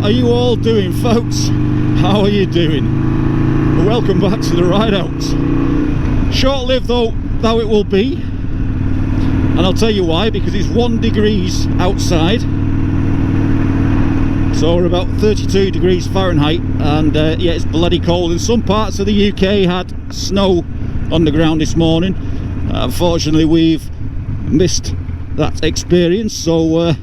are you all doing, folks? How are you doing? Welcome back to the ride out. Short-lived though it will be, and I'll tell you why. Because it's 1 degrees outside, so we're about 32 degrees Fahrenheit, and yeah, it's bloody cold. In some parts of the UK had snow on the ground this morning. Unfortunately, we've missed that experience, so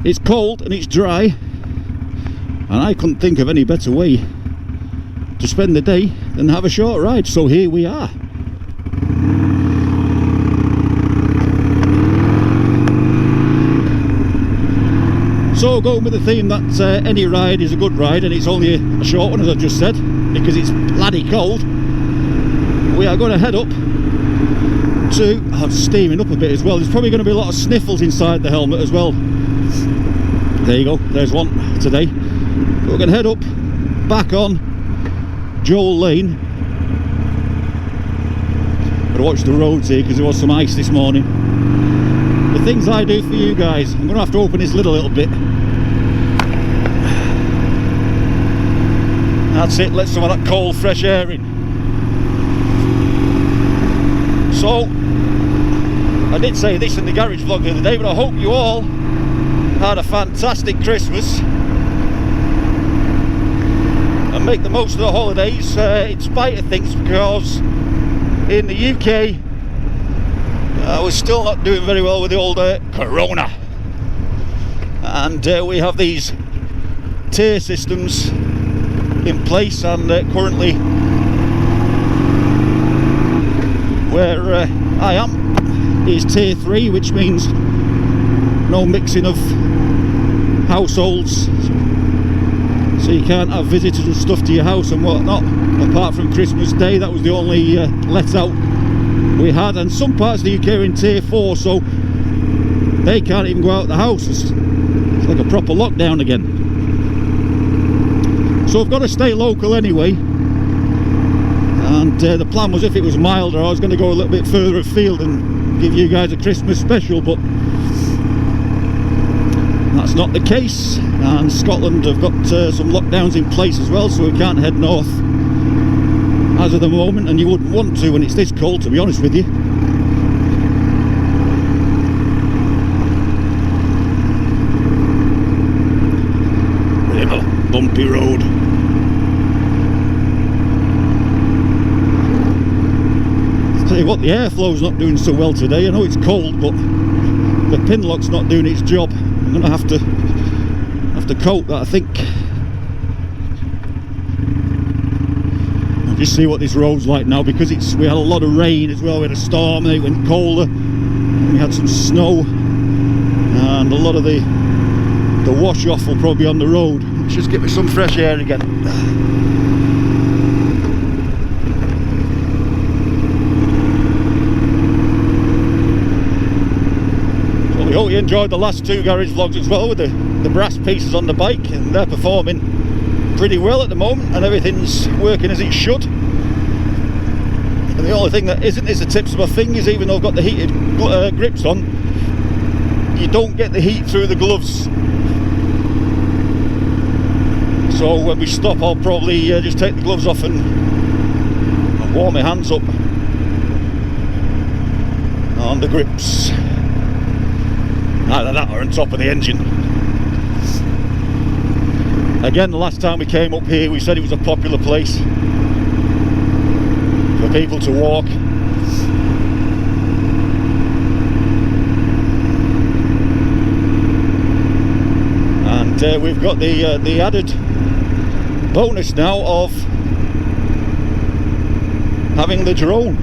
it's cold and it's dry, and I couldn't think of any better way to spend the day than have a short ride, so here we are. So going with the theme that any ride is a good ride, and it's only a short one, as I just said, because it's bloody cold. We are going to head up to, I'm steaming up a bit as well. There's probably going to be a lot of sniffles inside the helmet as well. There you go, there's one today. We're going to head up back on Joel Lane. Got to watch the roads here because there was some ice this morning. The things I do for you guys. I'm going to have to open this lid a little bit. That's it, let some of that cold fresh air in. So, I did say this in the garage vlog the other day, but I hope you all had a fantastic Christmas and make the most of the holidays in spite of things, because in the UK we're still not doing very well with the old Corona, and we have these tier systems in place, and currently where I am is tier 3, which means no mixing of households, so you can't have visitors and stuff to your house and whatnot, apart from Christmas Day. That was the only let out we had, and some parts of the UK are in tier 4, so they can't even go out the house. It's like a proper lockdown again. So I've got to stay local anyway, and the plan was, if it was milder, I was going to go a little bit further afield and give you guys a Christmas special, but that's not the case, and Scotland have got some lockdowns in place as well, so we can't head north as of the moment, and you wouldn't want to when it's this cold, to be honest with you. Bit of a bumpy road. I'll tell you what, the airflow's not doing so well today. I know it's cold, but the pin lock's not doing its job. I'm going to have to coat that, I think. I'll just see what this road's like now, because we had a lot of rain as well. We had a storm, and it went colder, and we had some snow, and a lot of the wash off will probably be on the road. Let's just get me some fresh air again. I hope you enjoyed the last 2 garage vlogs as well, with the brass pieces on the bike, and they're performing pretty well at the moment, and everything's working as it should. And the only thing that isn't is the tips of my fingers. Even though I've got the heated grips on, you don't get the heat through the gloves. So when we stop, I'll probably just take the gloves off and warm my hands up on the grips. Either that or on top of the engine. Again, the last time we came up here, we said it was a popular place for people to walk. And we've got the added bonus now of having the drone.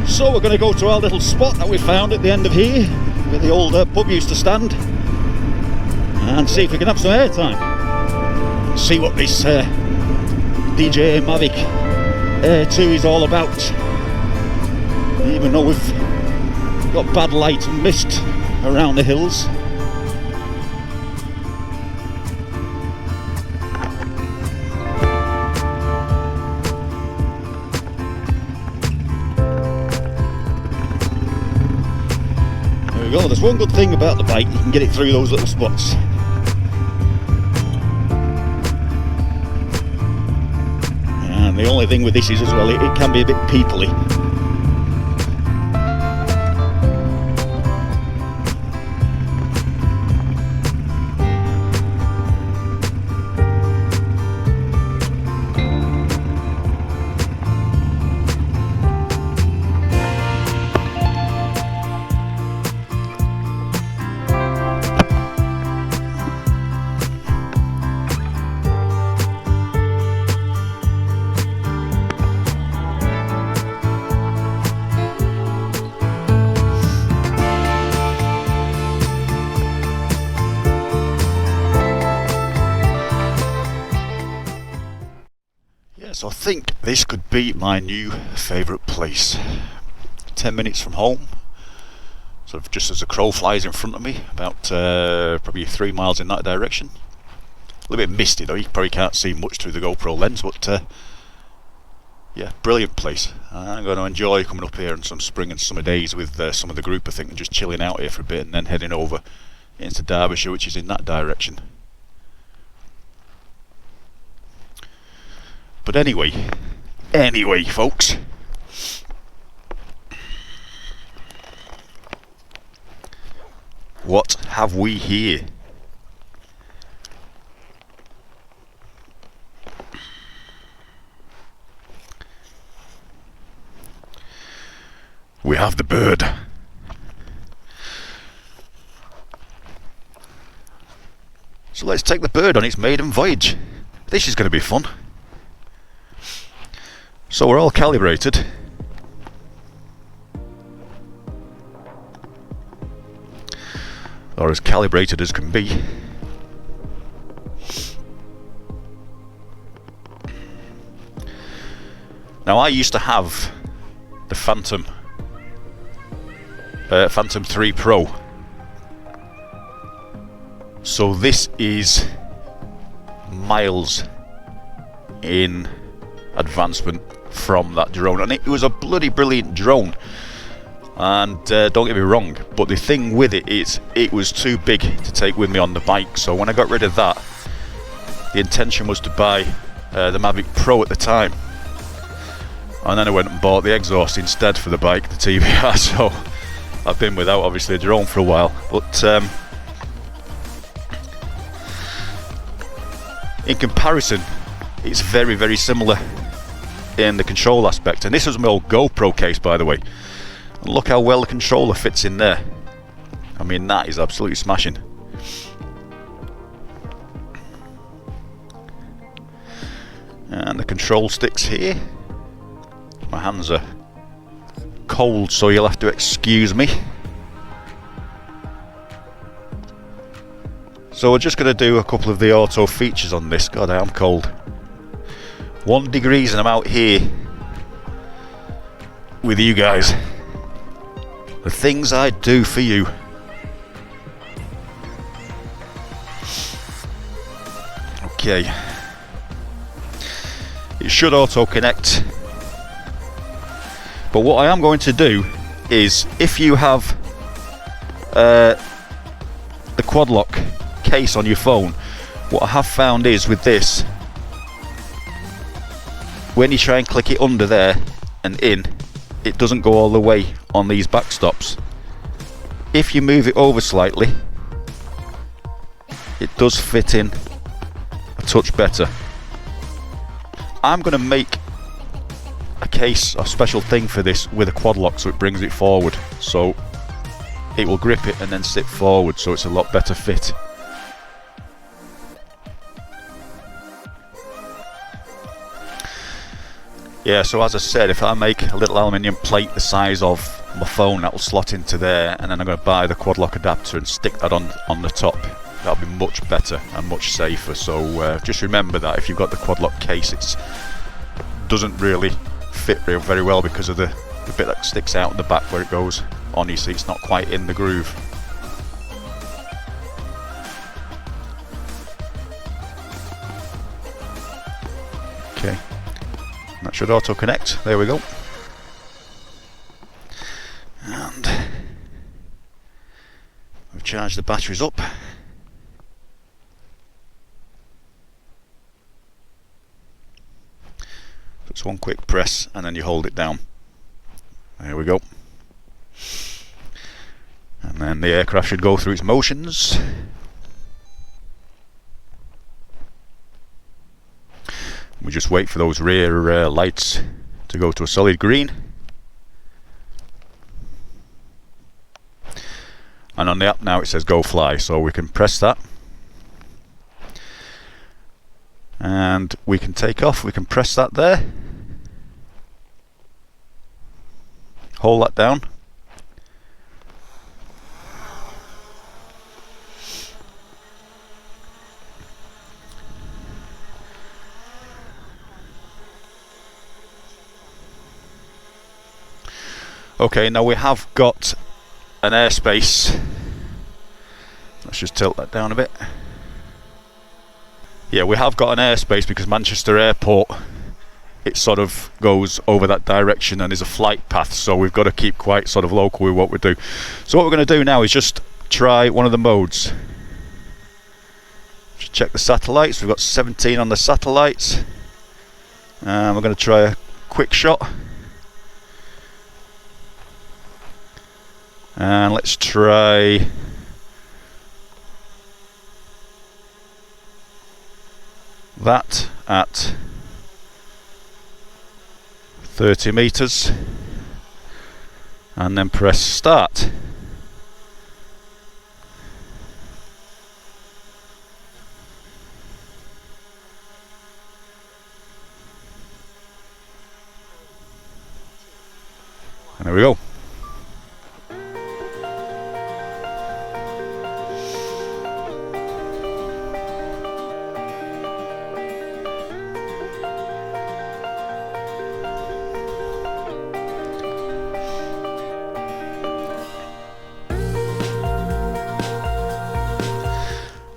So we're going to go to our little spot that we found at the end of here, where the old pub used to stand, and see if we can have some airtime. See what this DJ Mavic Air 2 is all about. Even though we've got bad light and mist around the hills. go. There's one good thing about the bike, you can get it through those little spots. And the only thing with this is as well, it can be a bit peeply. So I think this could be my new favourite place. 10 minutes from home, sort of just as the crow flies in front of me, about probably 3 miles in that direction. A little bit misty though, you probably can't see much through the GoPro lens, but yeah, brilliant place. I'm going to enjoy coming up here on some spring and summer days with some of the group, I think, and just chilling out here for a bit and then heading over into Derbyshire, which is in that direction. But anyway folks, what have we here? We have the bird. So let's take the bird on its maiden voyage. This is going to be fun. So we're all calibrated. Or as calibrated as can be. Now I used to have the Phantom 3 Pro. So this is miles in advancement from that drone, and it was a bloody brilliant drone, and don't get me wrong, but the thing with it is it was too big to take with me on the bike. So when I got rid of that, the intention was to buy the Mavic Pro at the time, and then I went and bought the exhaust instead for the bike, the TBR. So I've been without obviously a drone for a while, but in comparison it's very, very similar in the control aspect. And this was my old GoPro case, by the way, and look how well the controller fits in there. I mean, that is absolutely smashing. And the control sticks here. My hands are cold, so you'll have to excuse me. So we're just going to do a couple of the auto features on this. God, I am cold. 1 degree and I'm out here with you guys. The things I do for you. Okay. It should auto connect. But what I am going to do is, if you have the quad lock case on your phone, what I have found is with this, when you try and click it under there and in, it doesn't go all the way on these backstops. If you move it over slightly, it does fit in a touch better. I'm going to make a case, a special thing for this with a quad lock, so it brings it forward, so it will grip it and then sit forward, so it's a lot better fit. Yeah, so as I said, if I make a little aluminium plate the size of my phone, that will slot into there, and then I'm going to buy the quad lock adapter and stick that on the top. That'll be much better and much safer. So just remember that if you've got the quad lock case, it doesn't really fit very well because of the bit that sticks out in the back where it goes on. You see, it's not quite in the groove. Okay. That should auto connect. There we go. And charge the batteries up. Just one quick press and then you hold it down. There we go. And then the aircraft should go through its motions. We just wait for those rear lights to go to a solid green. And on the app now it says go fly, so we can press that. And we can take off, we can press that there. Hold that down. Okay, now we have got an airspace. Let's just tilt that down a bit. Yeah, we have got an airspace because Manchester Airport, it sort of goes over that direction and is a flight path, so we've got to keep quite sort of local with what we do. So what we're going to do now is just try one of the modes. Just check the satellites. We've got 17 on the satellites. We're going to try a quick shot. And let's try that at 30 meters and then press start. And there we go.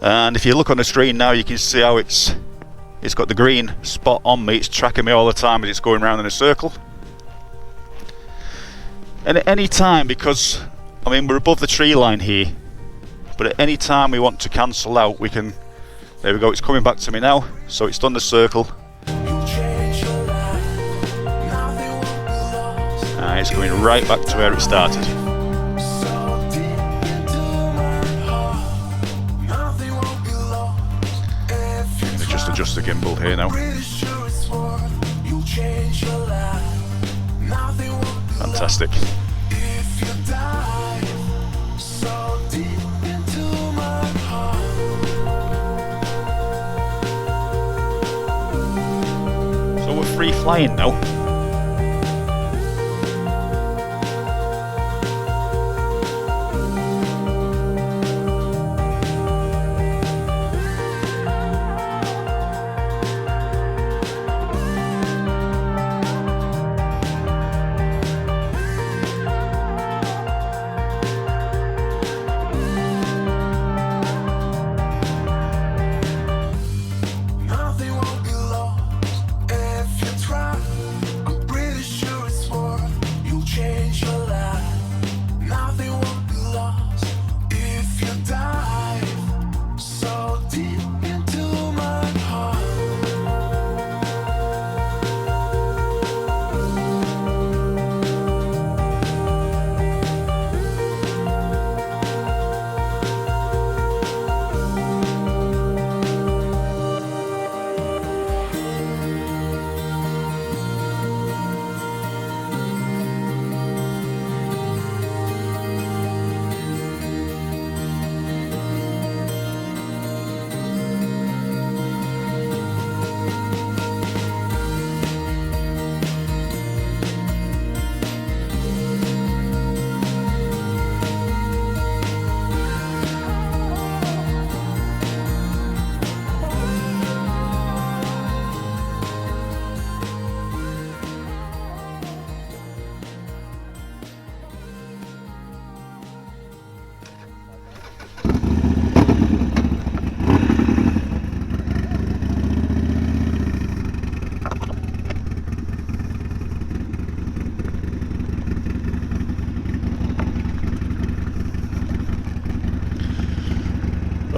And if you look on the screen now, you can see how it's got the green spot on me. It's tracking me all the time as it's going around in a circle. And at any time, because I mean we're above the tree line here, but at any time we want to cancel out, we can. There we go, it's coming back to me now, so it's done the circle. It's going right back to where it started. Just the gimbal here now. Fantastic. So we're free flying now.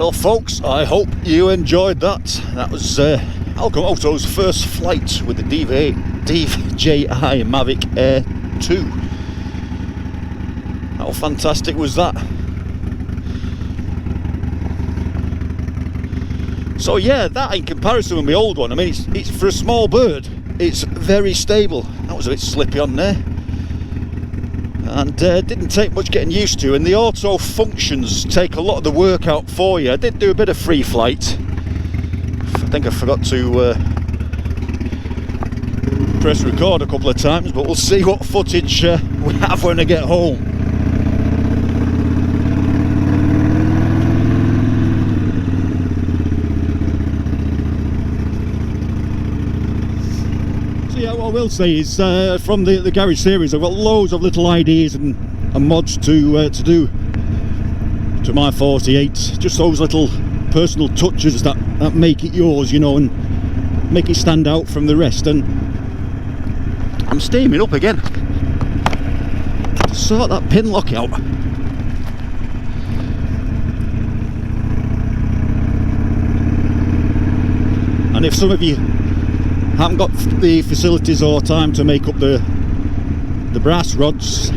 Well folks, I hope you enjoyed that. That was ALCHEMOTO's first flight with the DJI Mavic Air 2. How fantastic was that? So yeah, that in comparison with my old one, I mean, it's for a small bird, it's very stable. That was a bit slippy on there. And didn't take much getting used to, and the auto functions take a lot of the work out for you. I did do a bit of free flight. I think I forgot to press record a couple of times, but we'll see what footage we have when I get home. Yeah, what I will say is from the garage series, I've got loads of little ideas and mods to do to my 48. Just those little personal touches that make it yours, you know, and make it stand out from the rest. And I'm steaming up again to sort that pin lock out. And if some of you haven't got the facilities or time to make up the brass rods,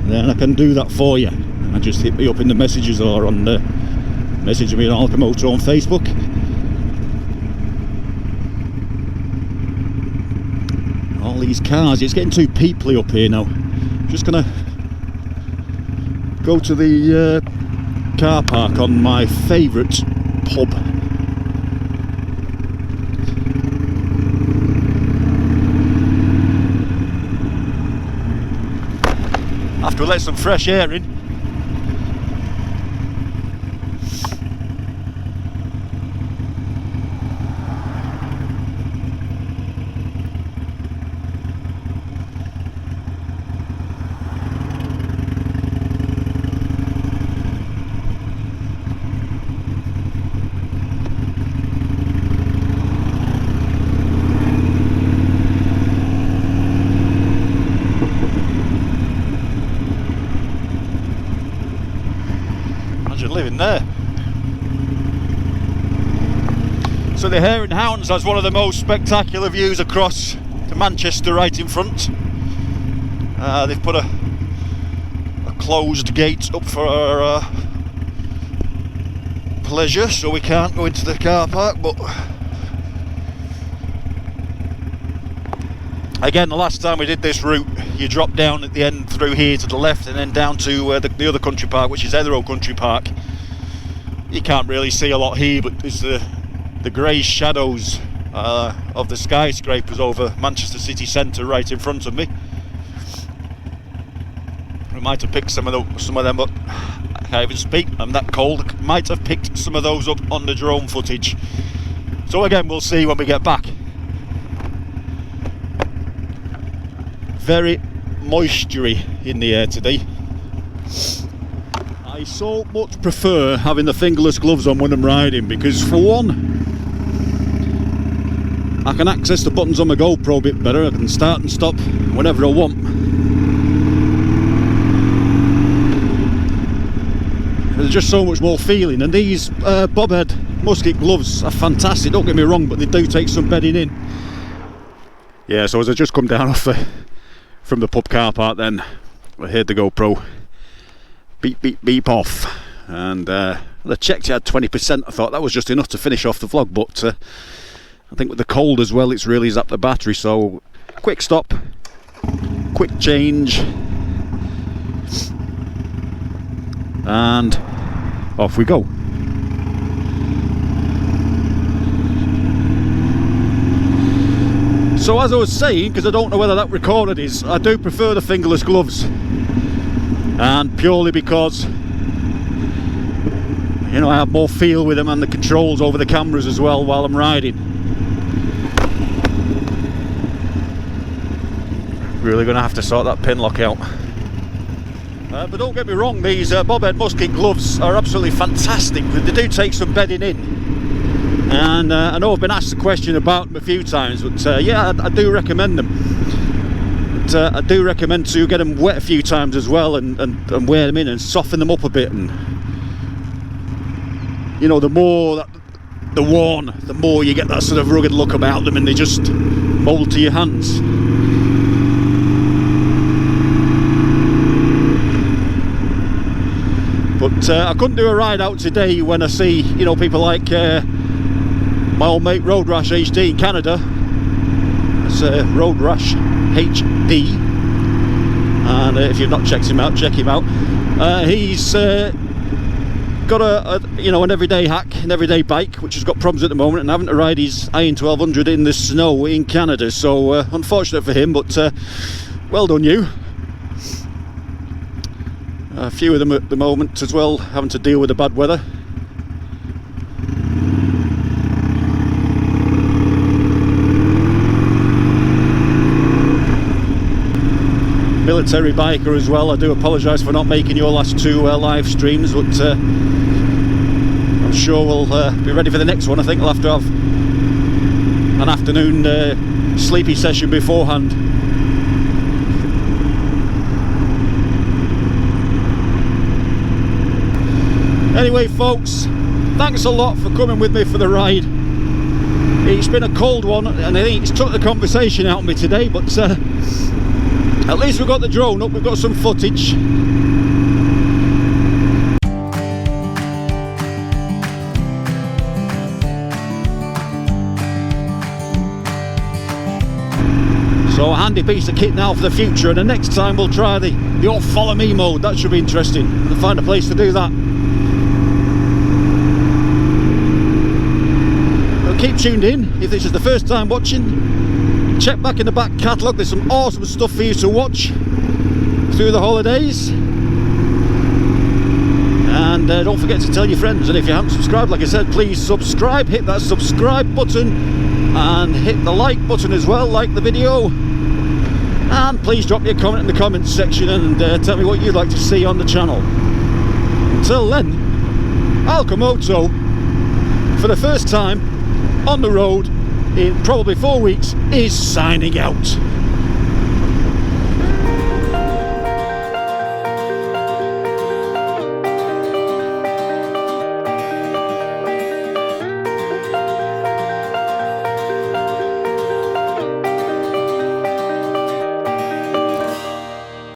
then I can do that for you. And just hit me up in the messages or on the message me on ALCHEMOTO on Facebook. All these cars, it's getting too peoply up here now. Just gonna go to the car park on my favourite pub. Have to let some fresh air in. Living there. So the Hare and Hounds has one of the most spectacular views across to Manchester right in front. They've put a closed gate up for our pleasure, so we can't go into the car park, but again, the last time we did this route, you drop down at the end through here to the left and then down to the other country park, which is SUBZERO Country Park. You can't really see a lot here, but there's the grey shadows of the skyscrapers over Manchester city centre right in front of me. We might have picked some of them up. I can't even speak, I'm that cold. Might have picked some of those up on the drone footage. So again, we'll see when we get back. Very moistury in the air today. I so much prefer having the fingerless gloves on when I'm riding, because for one, I can access the buttons on my GoPro a bit better. I can start and stop whenever I want. There's just so much more feeling, and these bobhead musket gloves are fantastic, don't get me wrong, but they do take some bedding in. Yeah, so as I just come down from the pub car park, then I heard the GoPro beep beep beep off, and I checked it had 20%. I thought that was just enough to finish off the vlog, but I think with the cold as well, it's really zapped the battery. So quick stop, quick change, and off we go. So as I was saying, because I don't know whether that recorded is, I do prefer the fingerless gloves, and purely because, you know, I have more feel with them and the controls over the cameras as well while I'm riding. Really going to have to sort that pin lock out. But don't get me wrong, these bobhead musket gloves are absolutely fantastic. They do take some bedding in. And I know I've been asked the question about them a few times, but yeah, I do recommend them. But I do recommend to get them wet a few times as well, and wear them in and soften them up a bit, and you know, the more that they're worn, the more you get that sort of rugged look about them, and they just mould to your hands. But I couldn't do a ride out today when I see, you know, people like my old mate Road Rash HD in Canada. That's Road Rash HD, and if you've not checked him out, check him out. He's got you know, an everyday hack, an everyday bike, which has got problems at the moment, and having to ride his Iron 1200 in the snow in Canada. So unfortunate for him, but well done you. A few of them at the moment as well, having to deal with the bad weather. Military biker as well. I do apologise for not making your last two live streams, but I'm sure we'll be ready for the next one. I think we'll have to have an afternoon sleepy session beforehand. Anyway folks, thanks a lot for coming with me for the ride. It's been a cold one, and I think it's took the conversation out of me today, but at least we've got the drone up, we've got some footage. So a handy piece of kit now for the future, and the next time we'll try the old follow me mode. That should be interesting. We'll find a place to do that. Keep tuned in. If this is the first time watching, check back in the back catalogue. There's some awesome stuff for you to watch through the holidays. And don't forget to tell your friends. And if you haven't subscribed, like I said, please subscribe. Hit that subscribe button and hit the like button as well. Like the video. And please drop me a comment in the comments section and tell me what you'd like to see on the channel. Until then, ALCHEMOTO, for the first time on the road in probably 4 weeks, is signing out.